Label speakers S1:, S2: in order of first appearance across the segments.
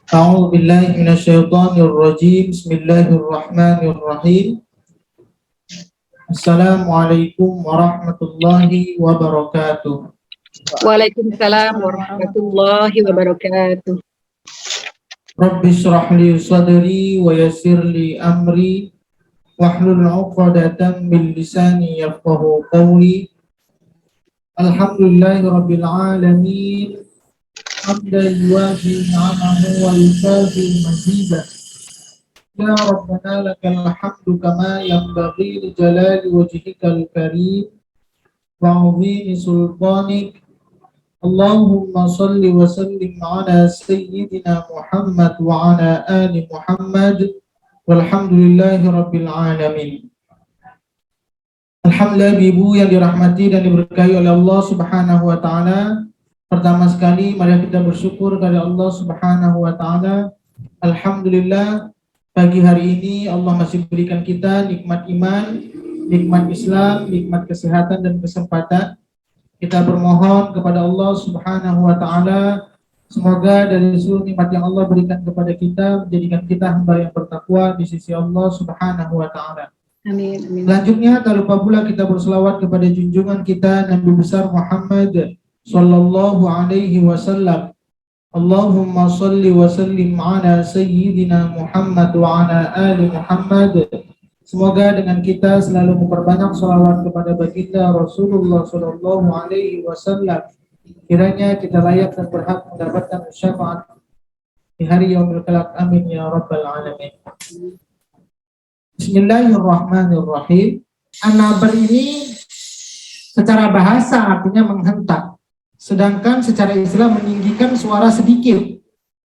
S1: A'udzu billahi minasyaitonir rajim. Bismillahirrahmanirrahim. Assalamualaikum warahmatullahi wabarakatuh.
S2: Waalaikumsalam warahmatullahi wabarakatuh.
S1: Rabbi shrah li sadri wa yassir li amri wahlul 'uqdatam min lisani yafqahu qawli. Alhamdulillahi rabbil alamin. Hamdan yuwafi ni'amahu wa yukafi mazidah. Ya Rabbana lakal hamdu kama yanbaghi li jalali wajhikal karim wa 'azimi sultanik. Allahumma salli wa sallim ala sayyidina Muhammad wa ala ali Muhammad walhamdulillahi rabbil alamin. Alhamdulillah, ibu yang dirahmati dan diberkahi oleh Allah Subhanahu wa taala. Pertama sekali mari kita bersyukur kepada Allah Subhanahu wa taala. Alhamdulillah, pagi hari ini Allah masih berikan kita nikmat iman, nikmat Islam, nikmat kesehatan dan kesempatan. Kita bermohon kepada Allah Subhanahu wa taala, semoga dari seluruh nikmat yang Allah berikan kepada kita menjadikan kita hamba yang bertakwa di sisi Allah Subhanahu wa taala.
S2: Amin.
S1: Selanjutnya tak lupa pula kita berselawat kepada junjungan kita Nabi besar Muhammad sallallahu alaihi wasallam. Allahumma salli wa sallim ala sayyidina Muhammad wa ala ali Muhammad. Semoga dengan kita selalu memperbanyak salawat kepada baginda Rasulullah sallallahu alaihi wasallam. Kiranya kita layak dan berhak mendapatkan syafaat di hari yaumil kelak. Amin ya rabbal alamin. Bismillahirrahmanirrahim. An-nabar ini secara bahasa artinya menghentak. Sedangkan secara istilah meninggikan suara sedikit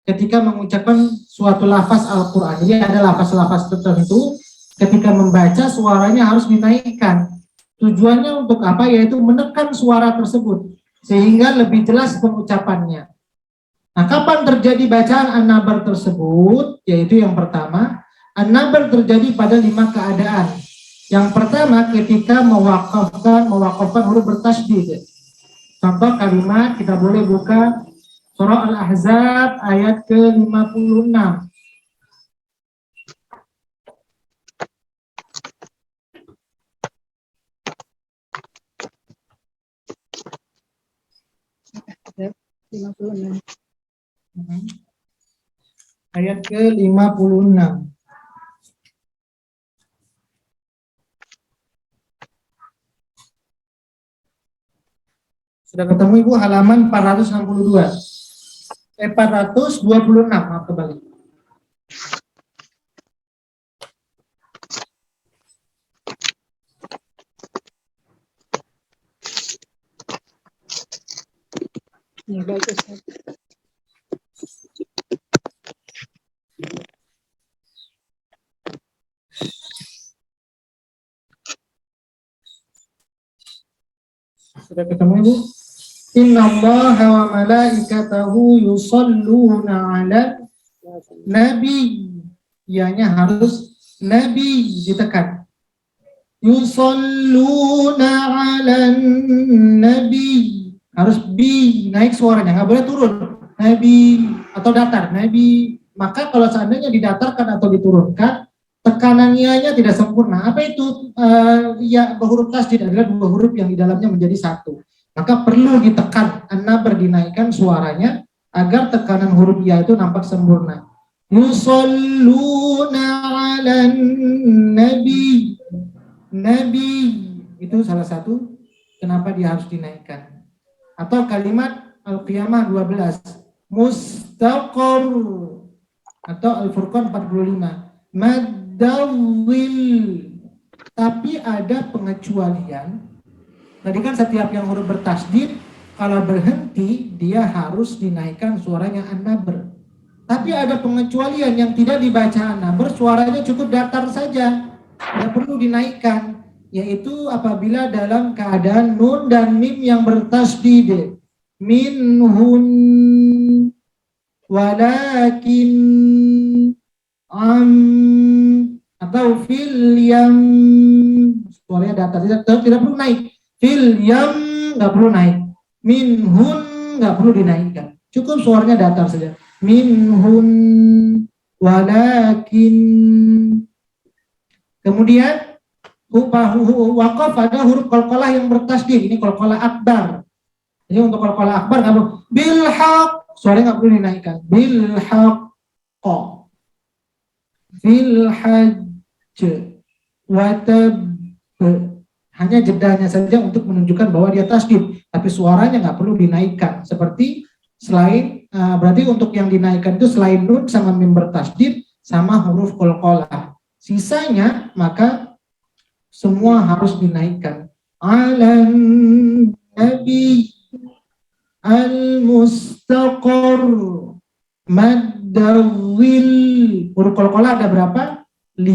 S1: ketika mengucapkan suatu lafaz Al-Quran. Jadi ada lafaz-lafaz tertentu ketika membaca suaranya harus dinaikkan. Tujuannya untuk apa? Yaitu menekan suara tersebut sehingga lebih jelas pengucapannya. Nah, kapan terjadi bacaan an-nabar tersebut? Yaitu yang pertama, an-nabar terjadi pada 5 keadaan. Yang pertama ketika mewakafkan huruf bertasydid. Contoh kalimat kita boleh buka surah Al-Ahzab ayat ke-56. Ayat ke-56. Sudah ketemu Ibu, halaman 462. 426, maaf kembali.
S2: Ya, bagus.
S1: Sudah ketemu Ibu? Innallaha wa malaikatahu yusalluna 'alan nabi. Ianya harus nabi ditekan. Yusalluna 'alan nabi. Harus bi, naik suaranya, nggak boleh turun. Nabi atau datar, nabi. Maka kalau seandainya didatarkan atau diturunkan, tekanan ianya tidak sempurna. Apa itu? Ya, huruf tasydid adalah 2 huruf yang di dalamnya menjadi satu. Maka perlu ditekan, an-nabar dinaikkan suaranya agar tekanan huruf ya itu nampak sempurna. Yusalluna 'alan nabi. Nabi itu salah satu kenapa dia harus dinaikkan. Atau kalimat Al-Qiyamah 12, mustaqar, atau Al-Furqan 45, madawil. Tapi ada pengecualian. Tadi kan setiap yang huruf bertasydid kalau berhenti dia harus dinaikkan suaranya an-nabar. Tapi ada pengecualian yang tidak dibaca an-nabar, suaranya cukup datar saja, tidak perlu dinaikkan, yaitu apabila dalam keadaan nun dan mim yang bertasydid. Minhun walakin atau fil yam, suaranya datar, tidak perlu naik. Fil yam nggak perlu naik, minhun nggak perlu dinaikkan, cukup suaranya datar saja. minhun walakin. Kemudian waqaf ada huruf qalqalah yang bertasdid. Ini qalqalah akbar. Jadi untuk qalqalah akbar nggak perlu bil haq, suaranya nggak perlu dinaikkan. Bil haqqa fil hajj watab, hanya jedanya saja untuk menunjukkan bahwa dia tasdid, tapi suaranya nggak perlu dinaikkan. Seperti selain berarti untuk yang dinaikkan itu selain nun sama mim bertasdid sama huruf qalqalah. Sisanya maka semua harus dinaikkan. Alan nabi al-mustaqar maddawil. Huruf qalqalah ada berapa? 5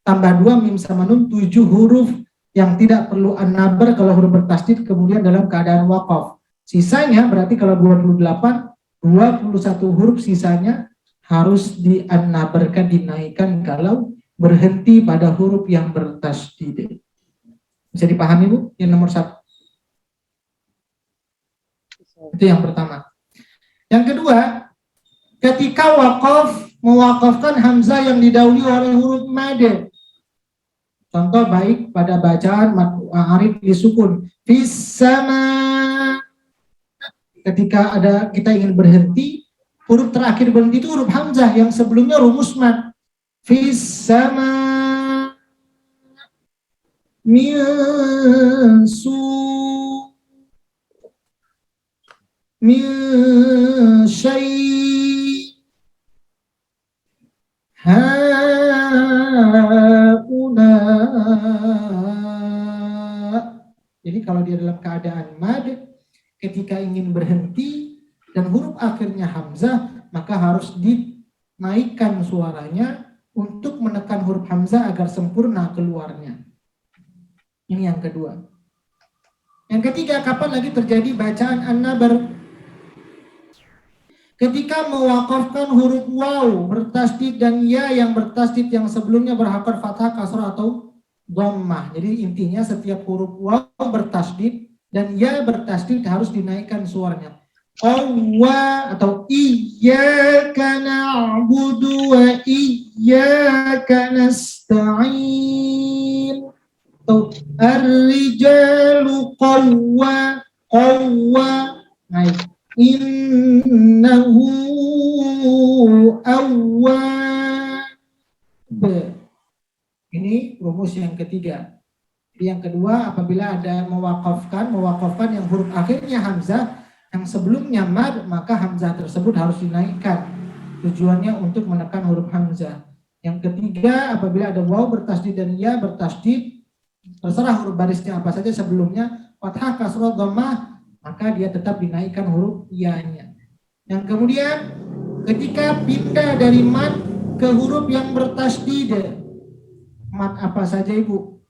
S1: tambah 2 mim sama nun, 7 huruf yang tidak perlu an-nabar kalau huruf bertasdid kemudian dalam keadaan waqaf. Sisanya berarti kalau 28, 21 huruf sisanya harus di-an-nabarkan, dinaikkan kalau berhenti pada huruf yang bertasdid. Bisa dipahami Bu? Yang nomor 1. Itu yang pertama. Yang kedua, ketika waqaf mewakafkan hamzah yang didahului oleh huruf mad. Contoh baik pada bacaan arif disukun fis sama. Ketika ada kita ingin berhenti, huruf terakhir berhenti itu huruf hamzah yang sebelumnya rumus mad. Fis sama min su min syai hauna. Jadi kalau dia dalam keadaan mad, ketika ingin berhenti dan huruf akhirnya hamzah, maka harus dinaikkan suaranya untuk menekan huruf hamzah agar sempurna keluarnya. Ini yang kedua. Yang ketiga, kapan lagi terjadi bacaan an-nabar? Ketika mewakafkan huruf waw bertasdid dan ya yang bertasdid yang sebelumnya berharokat fathah, kasrah atau dhammah. Jadi intinya setiap huruf waw bertasdid dan ya bertasdid harus dinaikkan suaranya. Awwa atau iyyaka na'budu wa iyyaka nasta'in. Atau ar-rijalu qawwa naik. Innahu awwab. Ini rumus yang ketiga. Yang kedua, apabila ada mewakafkan yang huruf akhirnya hamzah yang sebelumnya mad, maka hamzah tersebut harus dinaikkan. Tujuannya untuk menekan huruf hamzah. Yang ketiga, apabila ada waw bertasdid dan ya bertasdid, terserah huruf barisnya apa saja sebelumnya, fathah, kasrah, dhammah, maka dia tetap dinaikkan huruf ya-nya. Yang kemudian ketika pindah dari mad ke huruf yang bertasdid, mad apa saja Ibu?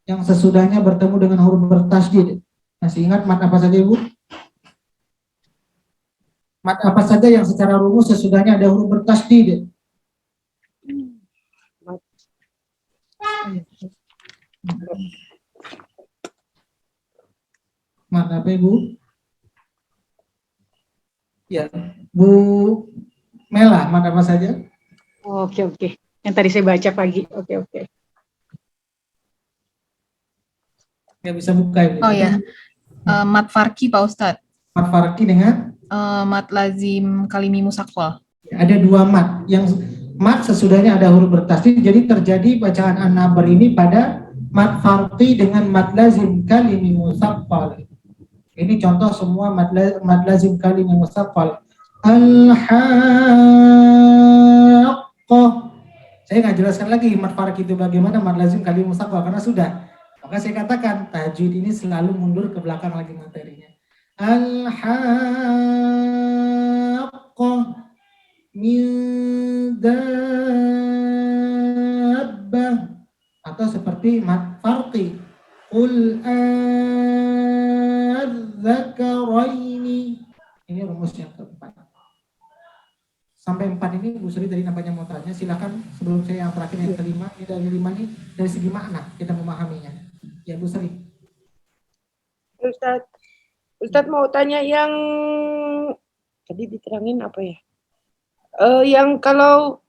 S1: Yang sesudahnya bertemu dengan huruf bertasdid. Masih ingat mad apa saja Ibu? Mad apa saja yang secara rumus sesudahnya ada huruf bertasdid? Mad apa Ibu? Ya, Bu Mela, mad apa saja?
S2: Oke. Yang tadi saya baca pagi. Oke.
S1: Ya bisa buka Ibu.
S3: Oh ya, mat farki Pak Ustadz.
S1: Mad farki dengan?
S3: Mat lazim kalimi musaqqal.
S1: Ada 2 mad. Yang mad sesudahnya ada huruf bertasdid, jadi terjadi bacaan an-nabar ini pada mad farqi dengan mad lazim kalimi musaqqal. Ini contoh semua mad lazim kalimi musaqqal. Al-haqqah. Saya nggak jelaskan lagi mad farqi itu bagaimana mad lazim kalimi musaqqal karena sudah. Maka saya katakan tajwid ini selalu mundur ke belakang lagi materinya. Al-haqqah min dabbah, atau seperti mad farqi qul adzakaraini. Ini rumus yang keempat. Sampai 4 ini Bu Sri tadi nampaknya mau tanya, silakan sebelum saya yang terakhir yang kelima. Ini dari 5 ini dari segi makna kita memahaminya. Ya Bu Sri.
S4: Ustadz mau tanya yang tadi diterangin apa ya? Yang kalau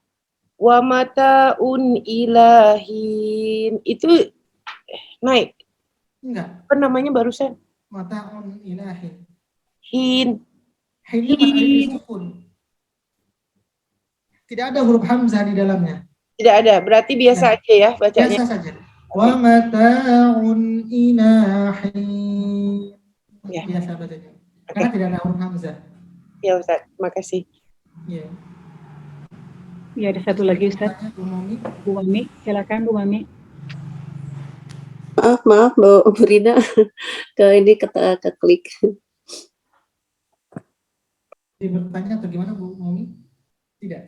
S4: wa mataun ilahin itu naik.
S1: Enggak.
S4: Apa namanya barusan?
S1: Mata'un ilahin.
S4: Hin.
S1: Hinnya mat alif sukun. Tidak ada huruf hamzah di dalamnya.
S4: Tidak ada. Berarti biasa aja ya bacanya.
S1: Biasa saja. Wa mata'un ilahin.
S4: Ya.
S1: Biasa bacanya. Karena tidak ada huruf hamzah.
S4: Ya Ustaz, makasih.
S1: Iya.
S2: Ya, ada satu lagi Ustaz.
S1: Tanya Bu Mami.
S2: Bu Mami, silakan Bu Mami.
S5: Maaf Bu Rina, ke klik.
S1: Jadi bertanya atau gimana Bu Mami? Tidak.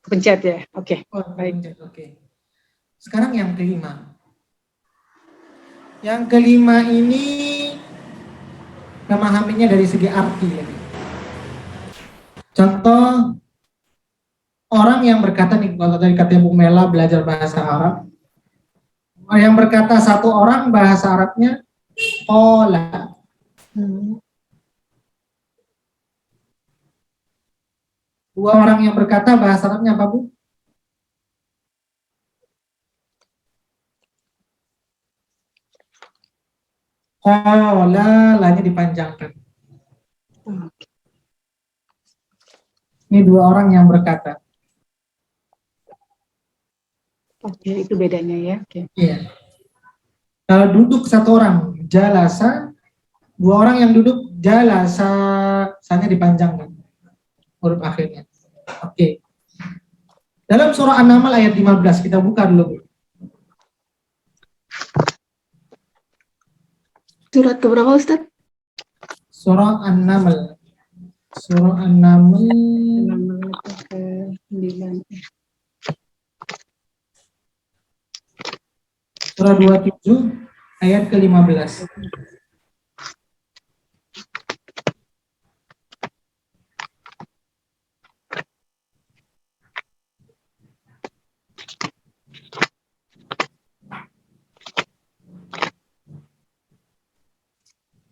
S2: Pencet ya. Oke.
S1: Oh,
S2: Baik.
S1: Oke. Sekarang yang kelima. Yang kelima ini memahaminya dari segi arti. Contoh orang yang berkata nih, kalau tadi katanya Bu Mela belajar bahasa Arab, yang berkata satu orang bahasa Arabnya qala. Dua orang yang berkata bahasa Arabnya apa Bu? Qala, lahnya dipanjangkan. Ini dua orang yang berkata.
S2: Oke, itu bedanya ya. Oke.
S1: Iya. Kalau duduk satu orang, jalasa, dua orang yang duduk, jalasa, sanya dipanjangkan. Huruf akhirnya. Oke. Dalam surah An-Naml ayat 15, kita buka dulu.
S5: Surat keberapa Ustaz?
S1: Surah An-Naml. Surah An-Naml.
S2: 9.
S1: Surah 27 ayat ke-15.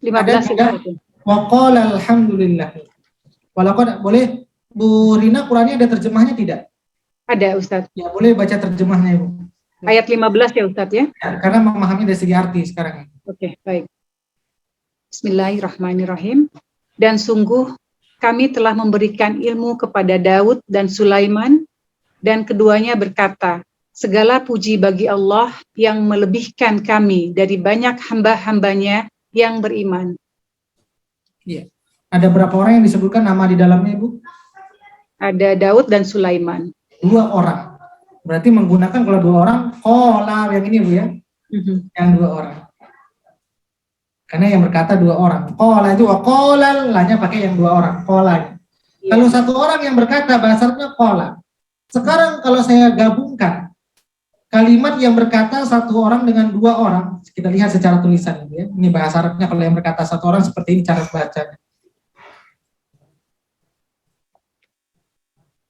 S1: Ada
S2: 15
S1: tidak? Wa qala alhamdulillah. Walaupun boleh Bu Rina, Qurannya ada terjemahnya tidak?
S2: Ada Ustaz.
S1: Ya, boleh baca terjemahnya Ibu.
S2: Ayat 15 ya Ustaz ya.
S1: Ya, karena memahami dari segi arti sekarang.
S2: Oke, baik. Bismillahirrahmanirrahim. Dan sungguh kami telah memberikan ilmu kepada Daud dan Sulaiman, dan keduanya berkata, segala puji bagi Allah yang melebihkan kami dari banyak hamba-hambanya yang beriman.
S1: Iya. Ada berapa orang yang disebutkan nama di dalamnya Ibu?
S2: Ada Daud dan Sulaiman.
S1: Dua orang. Berarti menggunakan kalau dua orang, qala yang ini Bu ya. Yang dua orang. Karena yang berkata dua orang. Qala itu wa qala, lahnya pakai yang dua orang, qala. Kalau satu orang yang berkata bahasanya qala. Sekarang kalau saya gabungkan kalimat yang berkata satu orang dengan dua orang, kita lihat secara tulisan ya. Ini bahasa Arabnya, kalau yang berkata satu orang seperti ini cara bacanya.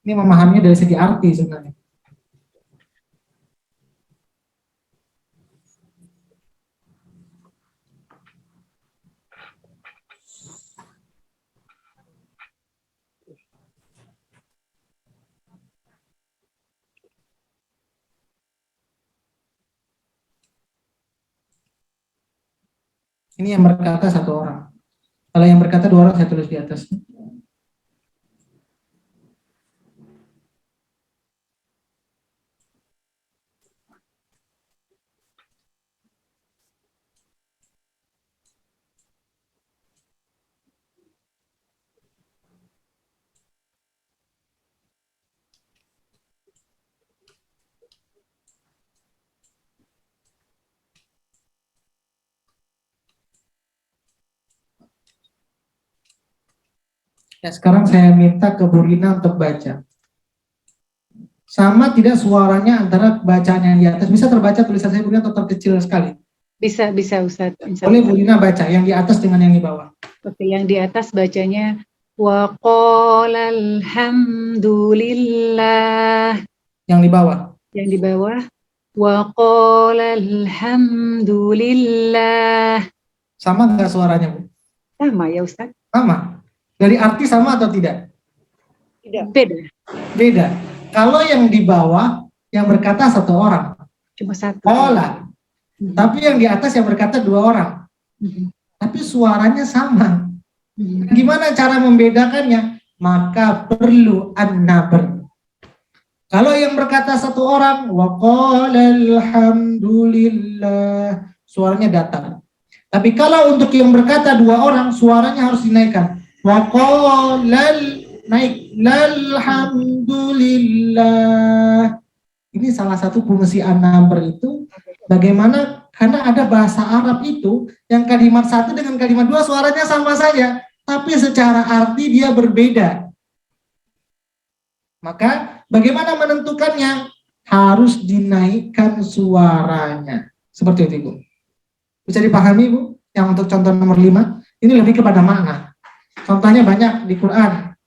S1: Ini memahaminya dari segi arti sebenarnya. Ini yang berkata satu orang. Kalau yang berkata dua orang, saya tulis di atas. Ya, sekarang saya minta ke Bu Rina untuk baca. Sama tidak suaranya antara bacaan yang di atas? Bisa terbaca tulisan saya Bu Rina atau terkecil sekali?
S2: Bisa Ustaz.
S1: Boleh Bu Rina baca yang di atas dengan yang di bawah.
S2: Oke, yang di atas bacanya wa qala alhamdulillah.
S1: Yang di bawah.
S2: Yang di bawah wa qala alhamdulillah.
S1: Sama nggak suaranya Bu?
S2: Sama ya Ustaz?
S1: Sama. Dari arti sama atau tidak?
S4: Tidak.
S2: Beda.
S1: Beda. Kalau yang di bawah yang berkata satu orang,
S2: Cuma satu.
S1: qala. Tapi yang di atas yang berkata dua orang. Tapi suaranya sama. Gimana cara membedakannya? Maka perlu an-nabr. Kalau yang berkata satu orang, wa qala alhamdulillah, suaranya datar. Tapi kalau untuk yang berkata dua orang, suaranya harus dinaikkan. Wa qala naik alhamdulillah. Ini salah satu fungsi an-nabr itu bagaimana, karena ada bahasa Arab itu yang kalimat satu dengan kalimat dua suaranya sama saja, tapi secara arti dia berbeda. Maka bagaimana menentukannya? Harus dinaikkan suaranya. Seperti itu, Ibu. Bisa dipahami, Ibu? Yang untuk contoh nomor 5, ini lebih kepada makna. Contohnya banyak di Quran.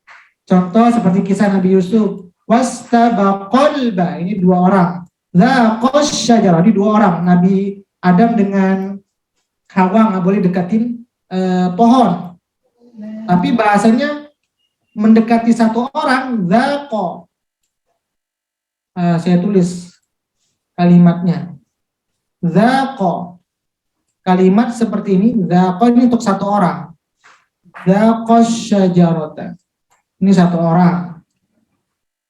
S1: Contoh seperti kisah Nabi Yusuf. Wastabaqal ba, ini dua orang. Zaqash syajarah, ini dua orang. Nabi Adam dengan Hawa nggak boleh dekatin pohon. Tapi bahasanya mendekati satu orang, zaqo. Saya tulis kalimatnya. Zaqo. Kalimat seperti ini, zaqo ini untuk satu orang. Zaqash syajarata. Ini satu orang.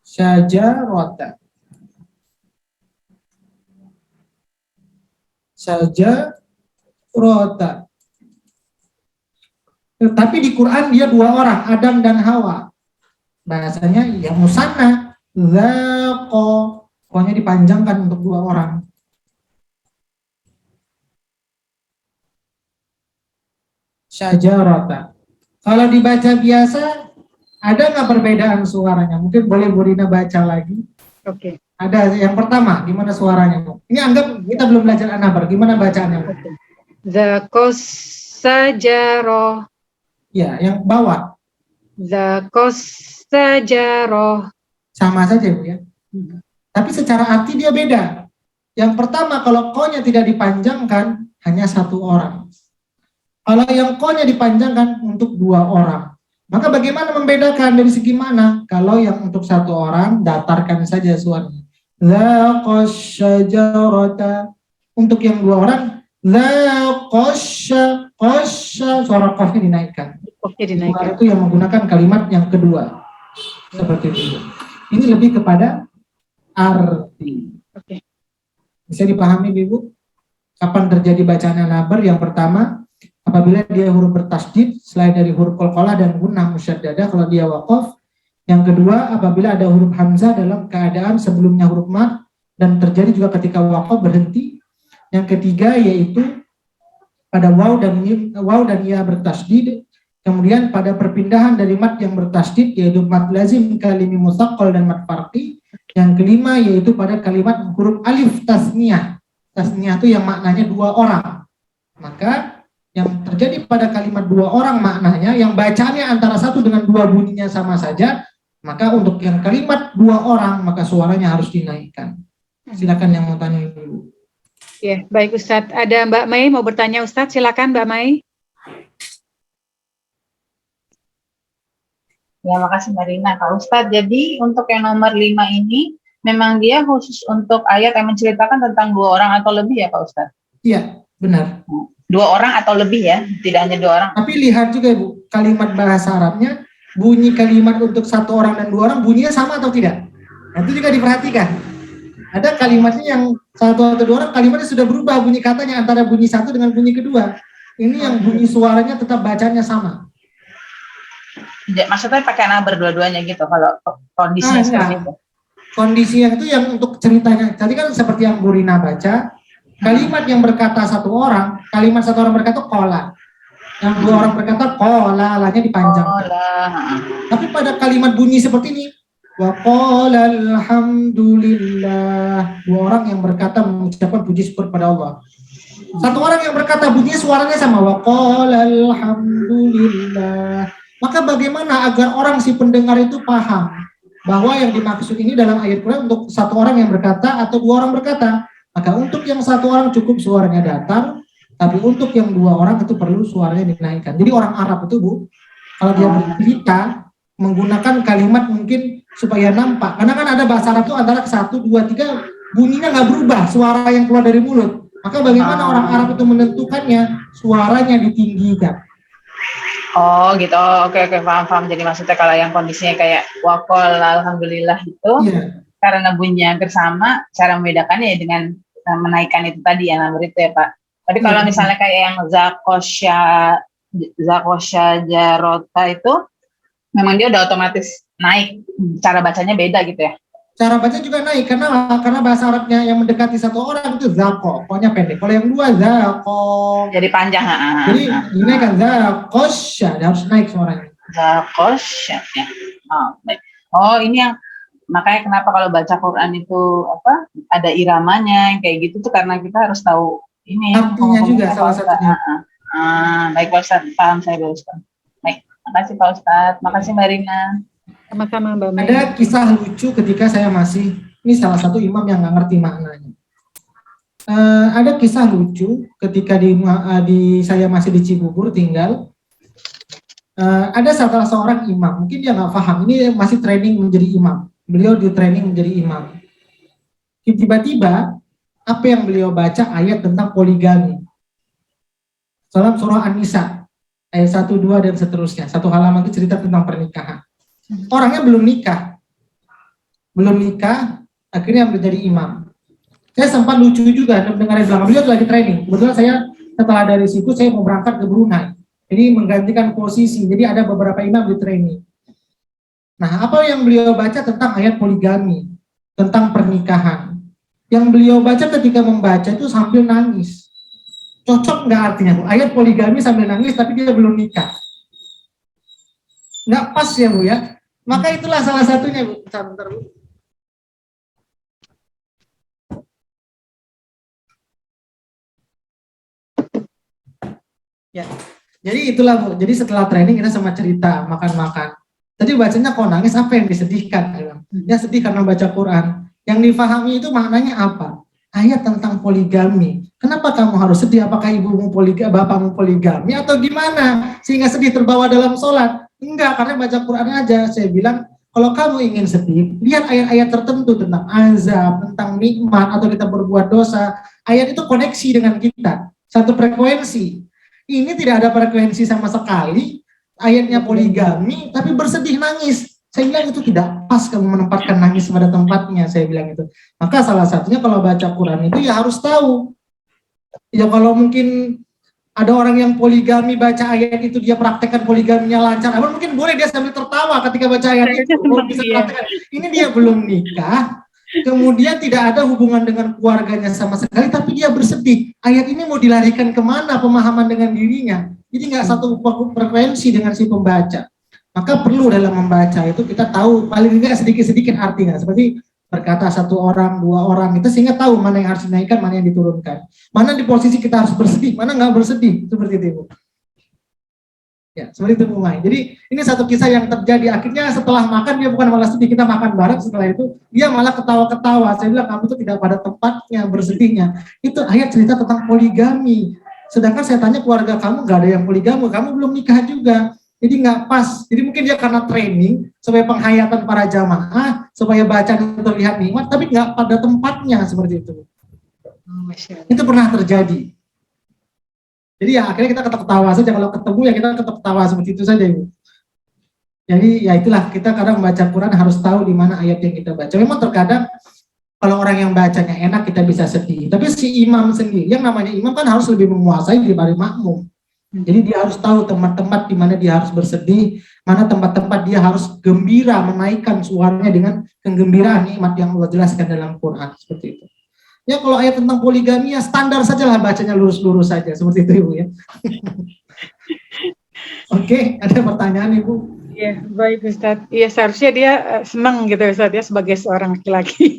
S1: Syajarata. Syajarata. Tapi di Quran dia dua orang, Adam dan Hawa. Bahasanya yang musanna, zaqo, pokoknya dipanjangkan untuk dua orang. Syajarata. Kalau dibaca biasa, ada nggak perbedaan suaranya? Mungkin boleh Bu Rina baca lagi.
S2: Oke.
S1: Ada yang pertama, gimana suaranya, Bu? Ini anggap kita belum belajar an-nabr, gimana bacaannya, Bu?
S2: Zakos sajaroh.
S1: Ya, yang bawah.
S2: Zakos sajaroh.
S1: Sama saja, Bu, ya. Tapi secara arti dia beda. Yang pertama, kalau ko-nya tidak dipanjangkan, hanya satu orang. Kalau yang ko-nya dipanjangkan untuk dua orang. Maka bagaimana membedakan dari segi mana? Kalau yang untuk satu orang, datarkan saja suaranya. Zaqash syajarata. Untuk yang dua orang, zaqasha, suara qafnya dinaikkan.
S2: Oke,
S1: Bukan
S2: dinaikkan.
S1: itu yang menggunakan kalimat yang kedua. Seperti itu. Ini lebih kepada arti.
S2: Oke.
S1: Bisa dipahami, Ibu? Kapan terjadi bacaan an-nabr? Yang pertama, apabila dia huruf bertasydid selain dari huruf qalqalah dan gunnah musyaddadah kalau dia waqaf. Yang kedua, apabila ada huruf hamzah dalam keadaan sebelumnya huruf mad dan terjadi juga ketika waqaf berhenti. Yang ketiga yaitu pada waw dan ya bertasydid. Kemudian pada perpindahan dari mad yang bertasydid yaitu mad lazim, kalimi musaqqal dan mad farqi. Yang kelima yaitu pada kalimat huruf alif tasniyah. Tasniyah itu yang maknanya dua orang. Maka yang terjadi pada kalimat dua orang maknanya, yang bacanya antara satu dengan dua bunyinya sama saja, maka untuk yang kalimat dua orang, maka suaranya harus dinaikkan. Silakan yang mau tanya dulu.
S2: Ya, baik Ustadz. Ada Mbak Mai mau bertanya Ustadz, silakan Mbak Mai.
S6: Ya, makasih Mbak Rina. Pak Ustadz, jadi untuk yang nomor 5 ini, memang dia khusus untuk ayat yang menceritakan tentang dua orang atau lebih ya Pak Ustadz?
S1: Iya, benar.
S6: Dua orang atau lebih ya, tidak hanya dua orang.
S1: Tapi lihat juga Ibu, kalimat bahasa Arabnya, bunyi kalimat untuk satu orang dan dua orang, bunyinya sama atau tidak? Nah, itu juga diperhatikan. Ada kalimatnya yang satu atau dua orang, kalimatnya sudah berubah bunyi katanya antara bunyi satu dengan bunyi kedua. Ini yang bunyi suaranya tetap bacanya sama.
S6: Maksudnya pakai nabr dua-duanya gitu, kalau kondisinya seperti itu.
S1: Kondisi yang itu yang untuk ceritanya. Tadi kan seperti yang Bu Rina baca, kalimat yang berkata satu orang, kalimat satu orang berkata kola. Yang dua orang berkata kola, lahnya dipanjangkan. Tapi pada kalimat bunyi seperti ini, wa qala alhamdulillah, dua orang yang berkata mengucapkan puji syukur pada Allah. Satu orang yang berkata bunyi suaranya sama, wa qala alhamdulillah. Maka bagaimana agar orang si pendengar itu paham bahwa yang dimaksud ini dalam ayat Quran untuk satu orang yang berkata atau dua orang berkata. Maka untuk yang satu orang cukup suaranya datar, tapi untuk yang dua orang itu perlu suaranya dinaikkan. Jadi orang Arab itu Bu, kalau dia bercerita menggunakan kalimat mungkin supaya nampak. Karena kan ada bahasa Arab tuh antara 1, 2, 3 bunyinya nggak berubah, suara yang keluar dari mulut. Maka bagaimana orang Arab itu menentukannya? Suaranya ditinggikan.
S6: Oh gitu, oke paham. Jadi maksudnya kalau yang kondisinya kayak wakol alhamdulillah itu,
S1: Iya.
S6: karena bunyinya hampir sama, cara membedakannya ya dengan menaikkan itu tadi ya nomor itu ya Pak. Tapi kalau
S1: Iya.
S6: misalnya kayak yang zakosha jarota itu, memang dia udah otomatis naik, cara bacanya beda gitu ya.
S1: Cara baca juga naik karena bahasa Arabnya yang mendekati satu orang itu zako, pokoknya pendek. Kalau yang dua zako.
S6: Jadi panjang.
S1: Jadi ini kan zakosha, harus naik suaranya.
S6: Zakosha ya. Oh, baik. Oh ini yang makanya kenapa kalau baca Quran itu ada iramanya kayak gitu tuh karena kita harus tahu ini
S1: Artinya juga salah satunya.
S6: Baik Pak Ustadz, paham saya Pak Ustadz. Baik, makasih Pak Ustadz, makasih Mbak Rina.
S2: Sama-sama Mbak Mei.
S1: Ada kisah lucu ketika saya ini salah satu imam yang nggak ngerti maknanya. Ada kisah lucu ketika saya masih di Cibubur tinggal. Ada salah seorang imam, mungkin dia nggak paham, ini masih training menjadi imam. Beliau di training menjadi imam. Tiba-tiba, apa yang beliau baca ayat tentang poligami. Dalam surah An-Nisa, ayat 1, 2, dan seterusnya. Satu halaman itu cerita tentang pernikahan. Orangnya belum nikah, akhirnya menjadi imam. Saya sempat lucu juga mendengar di belakang beliau lagi training. Kebetulan saya setelah dari situ saya mau berangkat ke Brunei, jadi menggantikan posisi. Jadi ada beberapa imam di training. Nah, apa yang beliau baca tentang ayat poligami, tentang pernikahan? Yang beliau baca ketika membaca itu sambil nangis. Cocok nggak artinya Bu? Ayat poligami sambil nangis tapi dia belum nikah. Nggak pas ya Bu ya. Maka itulah salah satunya Bu. Bentar, Bu. Ya. Jadi itulah Bu. Jadi setelah training kita sama cerita makan-makan. Tadi bacanya kok nangis, apa yang disedihkan? Dia sedih karena baca Quran. Yang difahami itu maknanya apa? Ayat tentang poligami. Kenapa kamu harus sedih? Apakah ibumu poligami, bapakmu poligami atau gimana? Sehingga sedih terbawa dalam sholat? Enggak, karena baca Quran aja. Saya bilang, kalau kamu ingin sedih, lihat ayat-ayat tertentu tentang azab, tentang nikmat, atau kita berbuat dosa. Ayat itu koneksi dengan kita, satu frekuensi. Ini tidak ada frekuensi sama sekali. Ayatnya poligami, tapi bersedih nangis. Saya bilang itu tidak pas kamu menempatkan nangis pada tempatnya, saya bilang itu. Maka salah satunya kalau baca Quran itu ya harus tahu. Ya kalau mungkin ada orang yang poligami baca ayat itu dia praktekkan poligaminya lancar. Apa mungkin boleh dia sambil tertawa ketika baca ayat itu. Bisa praktekkan. Ini dia belum nikah, kemudian tidak ada hubungan dengan keluarganya sama sekali, tapi dia bersedih. Ayat ini mau dilarikan kemana pemahaman dengan dirinya? Jadi nggak satu frekuensi dengan si pembaca. Maka perlu dalam membaca itu kita tahu paling tidak sedikit-sedikit artinya. Seperti berkata satu orang, dua orang, itu sehingga tahu mana yang harus dinaikkan, mana yang diturunkan. Mana di posisi kita harus bersedih, mana nggak bersedih. Seperti itu Bu. Ya, seperti itu Bu Mai. Jadi ini satu kisah yang terjadi. Akhirnya setelah makan dia bukan malah sedih, kita makan bareng, setelah itu dia malah ketawa-ketawa. Saya bilang kamu itu tidak pada tempatnya bersedihnya. Itu ayat cerita tentang poligami. Sedangkan saya tanya keluarga kamu nggak ada yang poligami, kamu belum nikah juga. Jadi nggak pas. Jadi mungkin dia karena training supaya penghayatan para jamaah, supaya bacaan terlihat nikmat, tapi nggak pada tempatnya seperti itu. Itu pernah terjadi. Jadi ya akhirnya kita ketawa saja, kalau ketemu ya kita ketawa seperti itu saja Ibu. Jadi ya itulah, kita kadang membaca Quran harus tahu di mana ayat yang kita baca. Memang terkadang kalau orang yang bacanya enak kita bisa sedih. Tapi si imam sendiri, yang namanya imam kan harus lebih menguasai daripada makmum. Jadi dia harus tahu tempat-tempat di mana dia harus bersedih, mana tempat-tempat dia harus gembira, menaikkan suaranya dengan kegembiraan nikmat yang Allah jelaskan dalam Quran, seperti itu. Ya kalau ayat tentang poligami ya standar sajalah bacanya lurus-lurus saja, seperti itu Ibu ya. Oke, ada pertanyaan Ibu?
S2: Iya, baik Ustadz. Iya, seharusnya dia senang gitu Ustadz ya sebagai seorang laki-laki.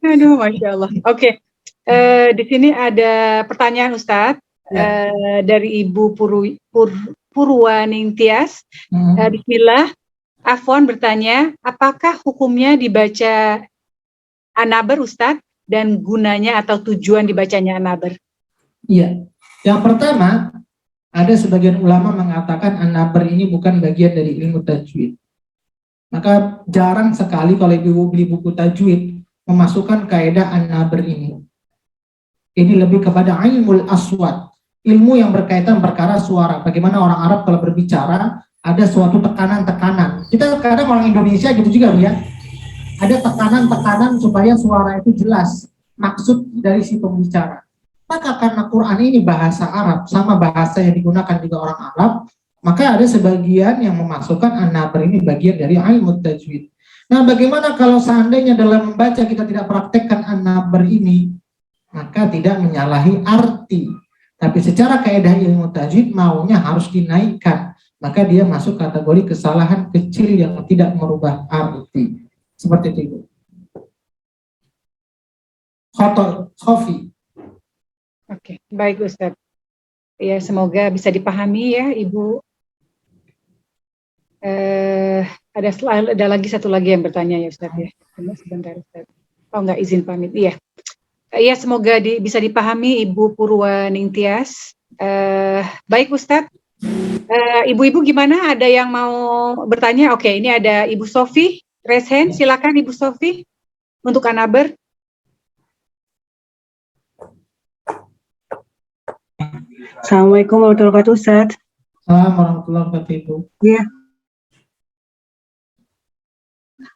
S2: Aduh, Masya Allah. Oke, di sini ada pertanyaan Ustadz dari Ibu Purwaningtyas. Bismillah, Afwan bertanya, apakah hukumnya dibaca An-Naber Ustadz dan gunanya atau tujuan dibacanya An-Naber?
S1: Iya, yang pertama ada sebagian ulama mengatakan An-Naber ini bukan bagian dari ilmu tajwid. Maka jarang sekali kalau ibu beli buku tajwid memasukkan kaidah an-nabr ini. Ini lebih kepada ilmul aswat, ilmu yang berkaitan perkara suara. Bagaimana orang Arab kalau berbicara ada suatu tekanan-tekanan. Kita kadang orang Indonesia gitu juga ya. Ada tekanan-tekanan supaya suara itu jelas maksud dari si pembicara. Maka karena Quran ini bahasa Arab sama bahasa yang digunakan juga orang Arab, maka ada sebagian yang memasukkan an-nabr ini bagian dari ilmu tajwid. Nah, bagaimana kalau seandainya dalam membaca kita tidak praktekkan an-nabr ini, maka tidak menyalahi arti. Tapi secara kaidah ilmu tajwid maunya harus dinaikkan, maka dia masuk kategori kesalahan kecil yang tidak merubah arti. Seperti itu. Khofi.
S2: Oke, baik Ustadz. Ya, semoga bisa dipahami ya Ibu. Ada lagi satu lagi yang bertanya ya Ustadz ya. Sebentar Ustadz. Oh enggak, izin pamit. Iya. Iya, semoga bisa dipahami Ibu Purwaning Tias. Baik Ustadz. Ibu-ibu gimana? Ada yang mau bertanya? Oke, ini ada Ibu Sofi. Raise hand, silakan Ibu Sofi untuk an-nabr.
S7: Assalamualaikum warahmatullahi wabarakatuh, Ustaz.
S1: Assalamualaikum warahmatullahi wabarakatuh.
S7: Iya.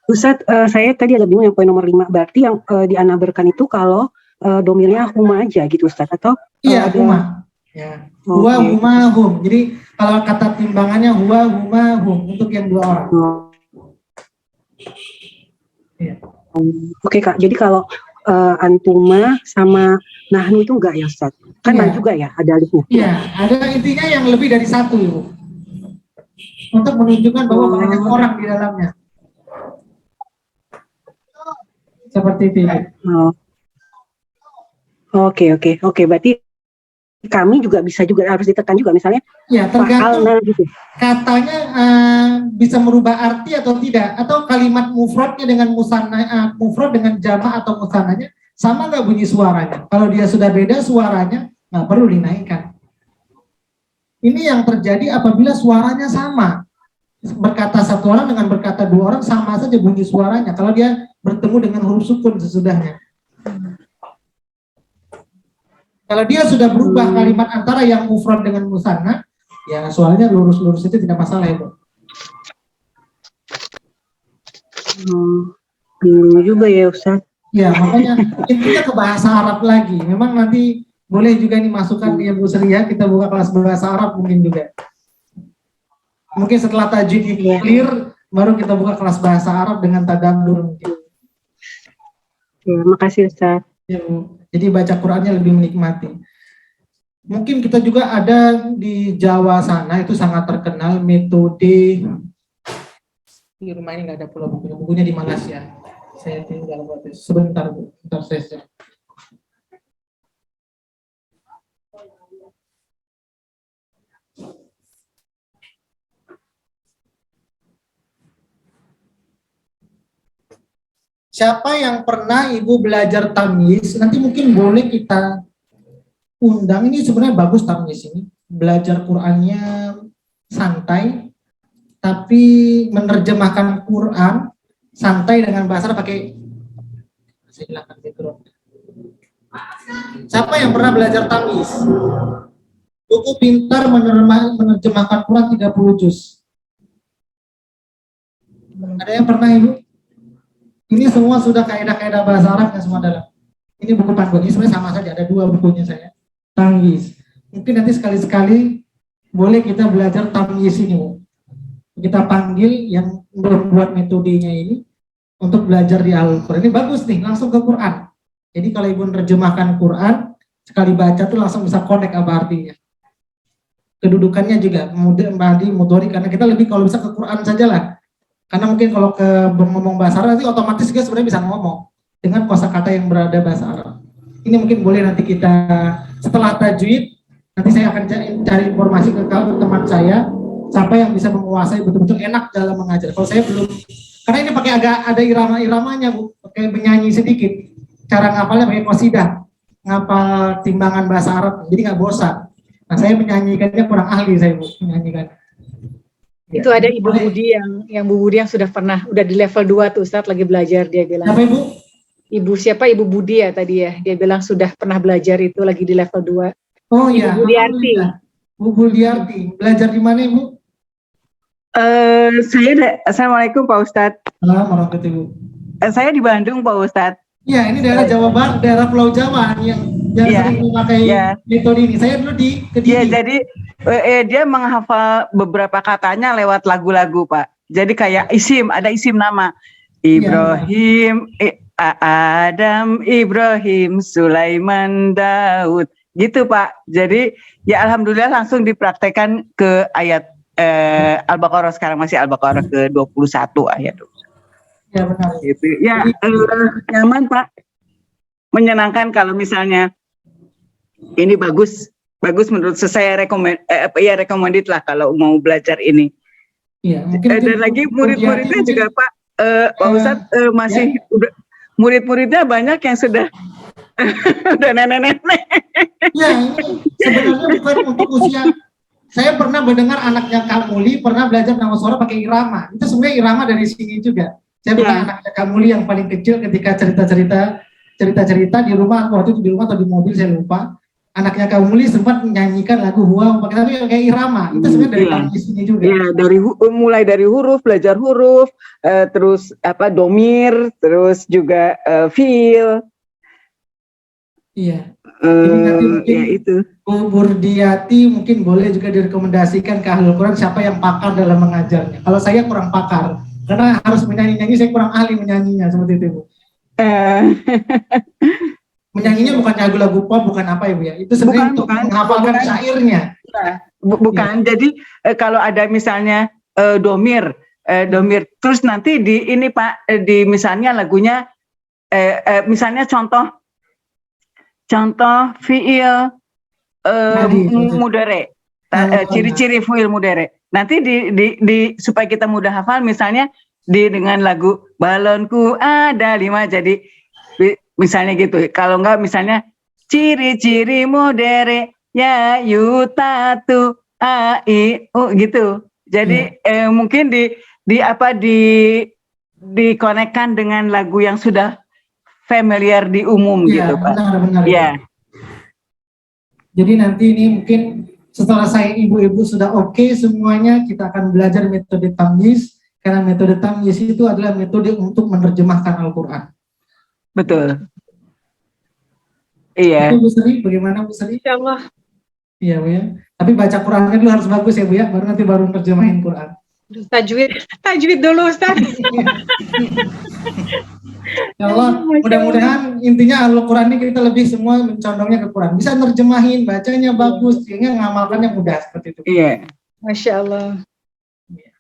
S7: Ustaz, saya tadi ada bingung yang poin nomor 5. Berarti yang dianaberkan itu kalau domilnya huma aja gitu, Ustaz, atau?
S1: Iya, huma. Ya. Huwa, huma, hum. Jadi kalau kata timbangannya huwa, huma, hum untuk yang dua orang. Ya.
S7: Oke Kak, jadi kalau antuma sama nahnu itu enggak ya Ustaz? Kan
S1: Iya.
S7: juga ya ada alifnya.
S1: Iya, ada intinya yang lebih dari satu Ibu. Untuk menunjukkan bahwa banyak orang di dalamnya. Seperti itu Ibu.
S7: Oke, berarti kami juga bisa juga harus ditekan juga misalnya.
S1: Ya, tergantung
S7: fa'alna gitu.
S1: katanya bisa merubah arti atau tidak, atau kalimat mufradnya dengan musanna, mufrad dengan jama' atau musannanya sama nggak bunyi suaranya. Kalau dia sudah beda suaranya, nggak perlu dinaikkan. Ini yang terjadi apabila suaranya sama. Berkata satu orang dengan berkata dua orang sama saja bunyi suaranya. Kalau dia bertemu dengan huruf sukun sesudahnya. Kalau dia sudah berubah kalimat antara yang mufrad dengan musanna, ya suaranya lurus-lurus itu tidak masalah Ibu.
S7: Bingung juga ya Ustaz.
S1: Ya, makanya intinya ke bahasa Arab lagi. Memang nanti boleh juga dimasukkan di Bu Sri ya, kita buka kelas bahasa Arab mungkin juga. Mungkin setelah tajwid ini clear, baru kita buka kelas bahasa Arab dengan tadabbur mungkin.
S7: Ya, makasih Ustaz.
S1: Ya, Bu. Jadi baca Qurannya lebih menikmati. Mungkin kita juga ada di Jawa sana, itu sangat terkenal metode. Di rumah ini nggak ada pula bukunya. Bukunya di Malaysia. Saya tinggal buat sebentar Bu. Bentar saya share. Siapa yang pernah Ibu belajar tamyiz, nanti mungkin boleh kita undang. Ini sebenarnya bagus tamyiz ini. Belajar Qur'annya santai, tapi menerjemahkan Quran santai dengan bahasa Arab pakai. Silakan background. Siapa yang pernah belajar tamyiz? Buku pintar menerjemahkan Quran 30 juz. Ada yang pernah Ibu? Ini semua sudah kaidah-kaidah bahasa Arab yang semua dalam. Ini buku panduan, ini sebenarnya sama saja, ada dua bukunya saya. Tamyiz. Mungkin nanti sekali-sekali boleh kita belajar tamyiz ini, Bu. Kita panggil yang membuat metodenya ini untuk belajar di Al-Quran. Ini bagus nih, langsung ke Quran. Jadi kalau Ibu menerjemahkan Quran, sekali baca tuh langsung bisa connect apa artinya. Kedudukannya juga, mudi, mudhari, karena kita lebih kalau bisa ke Quran saja lah. Karena mungkin kalau ke ngomong bahasa Arab nanti otomatis juga sebenarnya bisa ngomong dengan kosakata yang berada bahasa Arab. Ini mungkin boleh nanti kita setelah tajwid, nanti saya akan cari informasi ke teman saya siapa yang bisa menguasai betul-betul enak dalam mengajar. Kalau saya belum, karena ini pakai agak ada irama-iramanya Bu, pakai menyanyi sedikit. Cara ngapalnya pakai qasidah, ngapal timbangan bahasa Arab, jadi nggak bosan. Nah saya menyanyikannya kurang ahli saya Bu, menyanyikan.
S2: Itu ada Ibu Budi yang Bu Budi yang udah di level 2 tuh Ustadz, lagi belajar, dia bilang.
S1: Siapa Ibu?
S2: Ibu Budi ya tadi ya, dia bilang sudah pernah belajar itu, lagi di level 2.
S1: Oh
S2: Ibu
S1: iya.
S2: Budiarti.
S1: Bu Budiarti. Belajar di mana Ibu?
S8: Assalamualaikum Pak Ustadz.
S1: Assalamualaikum Ibu.
S8: Saya di Bandung Pak Ustadz.
S1: Iya, ini daerah Jawa Barat, daerah Pulau Jawa yang
S8: Iya,
S1: sering memakai
S8: iya.
S1: metode ini. Saya dulu di
S8: Iya,
S1: Kediri.
S8: jadi dia menghafal beberapa katanya lewat lagu-lagu Pak. Jadi kayak isim, ada isim nama. Ibrahim, Adam, Ibrahim, Sulaiman, Daud. Gitu Pak. Jadi ya alhamdulillah langsung dipraktekkan ke ayat Al-Baqarah, sekarang masih Al-Baqarah ke 21 ayat.
S1: Ya benar.
S8: Gitu. Ya nyaman Pak. Menyenangkan kalau misalnya ini bagus menurut saya, recommended lah kalau mau belajar ini.
S1: Iya,
S8: Dan lagi murid-muridnya juga Pak Ustadz masih murid-muridnya banyak yang sudah udah nenek-nenek.
S1: Ya, ini sebenarnya bukan untuk usia. Saya pernah mendengar anaknya Kak Muli pernah belajar nama suara pakai irama. Itu sebenarnya irama dari sini juga. Saya pernah anaknya Kak Muli yang paling kecil ketika cerita-cerita di rumah, waktu itu di rumah atau di mobil saya lupa. Anaknya Kak Muli sempat menyanyikan lagu Huang, tapi kayak irama. Itu sebenarnya dari kami sini juga.
S8: Iya, mulai dari huruf, belajar huruf, terus domir, terus juga feel.
S1: Iya. Jadi nanti mungkin
S8: ya itu.
S1: Bu Burdiati mungkin boleh juga direkomendasikan ke Ahlul Quran siapa yang pakar dalam mengajarnya. Kalau saya kurang pakar, karena harus menyanyi-nyanyi, saya kurang ahli menyanyinya, seperti itu Bu. Menyanyinya bukan lagu-lagu pop, bukan apa ya Bu ya. Itu sebenarnya untuk menghafalkan syairnya.
S8: Bukan. Jadi kalau ada misalnya domir, terus nanti di ini Pak, di misalnya lagunya, misalnya contoh fiil mudhari, ciri-ciri fiil mudhari. Nanti di supaya kita mudah hafal, misalnya dengan lagu balonku ada 5, jadi misalnya gitu. Kalau enggak misalnya ciri-ciri mudhari ya yutatu a i u gitu. Jadi mungkin dikonekkan dengan lagu yang sudah familiar di umum gitu Pak.
S1: Benar.
S8: Ya.
S1: Jadi nanti ini mungkin setelah saya ibu-ibu sudah oke semuanya, kita akan belajar metode tamyiz, karena metode tamyiz itu adalah metode untuk menerjemahkan Al-Quran.
S8: Betul. Iya.
S1: Itu Bu Sri, bagaimana Bu Sri?
S2: Insyaallah.
S1: Iya Bu ya. Tapi baca Qurannya dulu harus bagus ya Bu ya, baru nanti nerjemahin Quran.
S2: Tajwid dulu Ustaz.
S1: Ya Allah, mudah-mudahan intinya Al-Quran ini kita lebih semua mencondongnya ke Quran. Bisa nerjemahin, bacanya bagus, sehingga ngamalkannya mudah seperti itu.
S8: Iya.
S2: Masya Allah.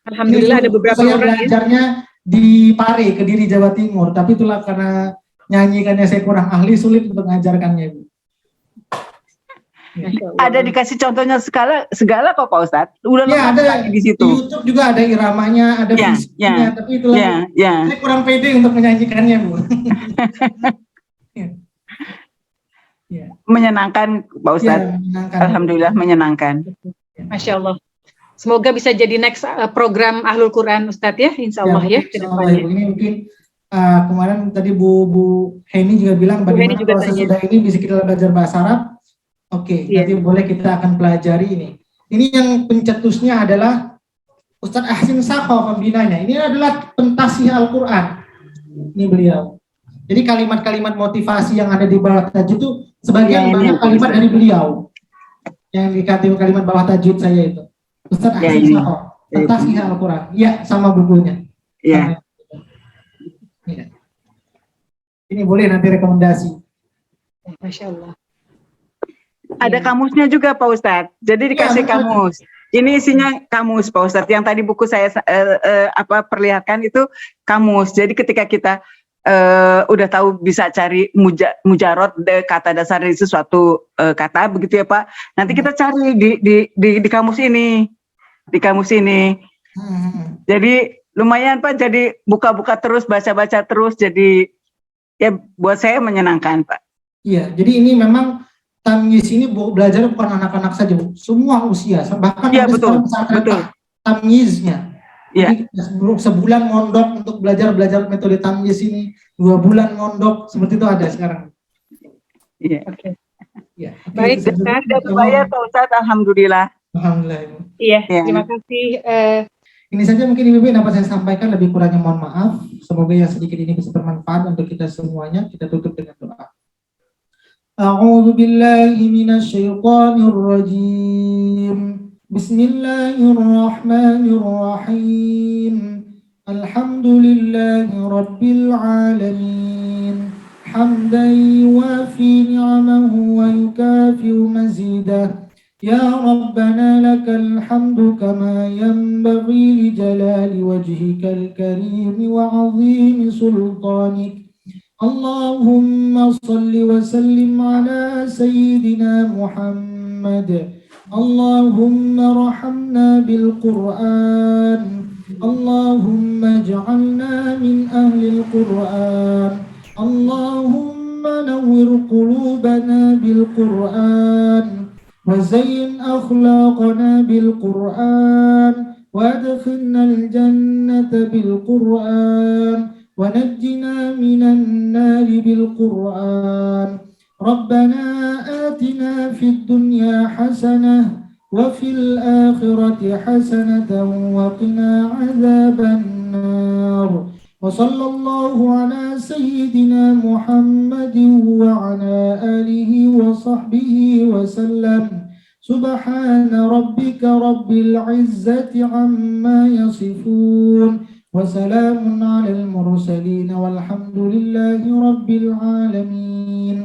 S2: Alhamdulillah ada beberapa
S1: saya
S2: orang
S1: belajarnya di Pare, Kediri, Jawa Timur. Tapi itulah karena nyanyikannya saya kurang ahli, sulit untuk mengajarkannya Bu.
S8: Ada dikasih contohnya segala kok Pak Ustadz. Udah
S1: Ya, ada
S8: di situ.
S1: Di YouTube juga ada iramanya, ada fisiknya, tapi itulah saya kurang pede untuk menyanyikannya Bu.
S8: Menyenangkan Pak Ustadz.
S1: Menyenangkan.
S8: Alhamdulillah menyenangkan.
S2: Masya Allah. Semoga bisa jadi next program Ahlul Quran Ustadz ya, insya Allah ya.
S1: Ini mungkin kemarin tadi Bu Heni juga bilang bagaimana
S2: juga
S1: proses sudah ini bisa kita belajar bahasa Arab. Oke, nanti boleh kita akan pelajari ini. Ini yang pencetusnya adalah Ustadz Ahsin Sakho, pembinanya. Ini adalah pentasih Al-Quran. Ini beliau. Jadi kalimat-kalimat motivasi yang ada di bawah tajwid itu sebagian banyak kalimat dari beliau. Yang dikatakan kalimat bawah tajwid saya itu. Ustadz Ahsin Sakho, pentasih Al-Quran. Iya, sama bukunya.
S8: Iya.
S1: Ini boleh nanti rekomendasi.
S2: Masya Allah.
S8: Ada kamusnya juga Pak Ustadz. Jadi dikasih kamus. Ini isinya kamus Pak Ustadz. Yang tadi buku saya perlihatkan itu kamus. Jadi ketika kita udah tahu bisa cari mujarot kata dasar dari sesuatu kata begitu ya Pak. Nanti kita cari di kamus ini. Di kamus ini. Jadi lumayan Pak. Jadi buka-buka terus, baca-baca terus. Jadi ya buat saya menyenangkan Pak.
S1: Iya. Jadi ini memang tamyiz ini belajar bukan anak-anak saja, Bu. Semua usia, bahkan
S8: ya, betul.
S1: tamyiznya.
S8: Iya.
S1: Jadi sebulan ngondok untuk belajar metode tamyiz ini, 2 bulan ngondok, seperti itu ada sekarang.
S8: Iya.
S2: Oke.
S1: Ya.
S2: Baik,
S1: Itu saja.
S2: Ustaz.
S8: Supaya Pak Ustadz, alhamdulillah.
S1: Alhamdulillah. Ibu.
S2: Iya,
S8: Ya.
S2: terima kasih.
S1: Ini saja mungkin Ibu dapat saya sampaikan, lebih kurangnya mohon maaf. Semoga yang sedikit ini bisa bermanfaat untuk kita semuanya. Kita tutup dengan doa. A'udzu billahi minasy syaithanir rajim. Bismillahirrahmanirrahim. Alhamdulillahi rabbil alamin. Hamdan yuwafi ni'amahu wa yukafi'u mazidah. يا ربنا لك الحمد كما ينبغي لجلال وجهك الكريم وعظيم سلطانك اللهم صل وسلم على سيدنا محمد اللهم ارحمنا بالقرآن اللهم اجعلنا من أهل القرآن اللهم نور قلوبنا بالقرآن وزين أخلاقنا بالقرآن وادخلنا الجنة بالقرآن ونجنا من النار بالقرآن ربنا آتنا في الدنيا حسنة وفي الآخرة حسنة وقنا عذاب النار وصلى الله على سيدنا محمد وعلى آله وصحبه وسلم سبحان ربك رب العزة عما يصفون وسلام على المرسلين والحمد لله رب العالمين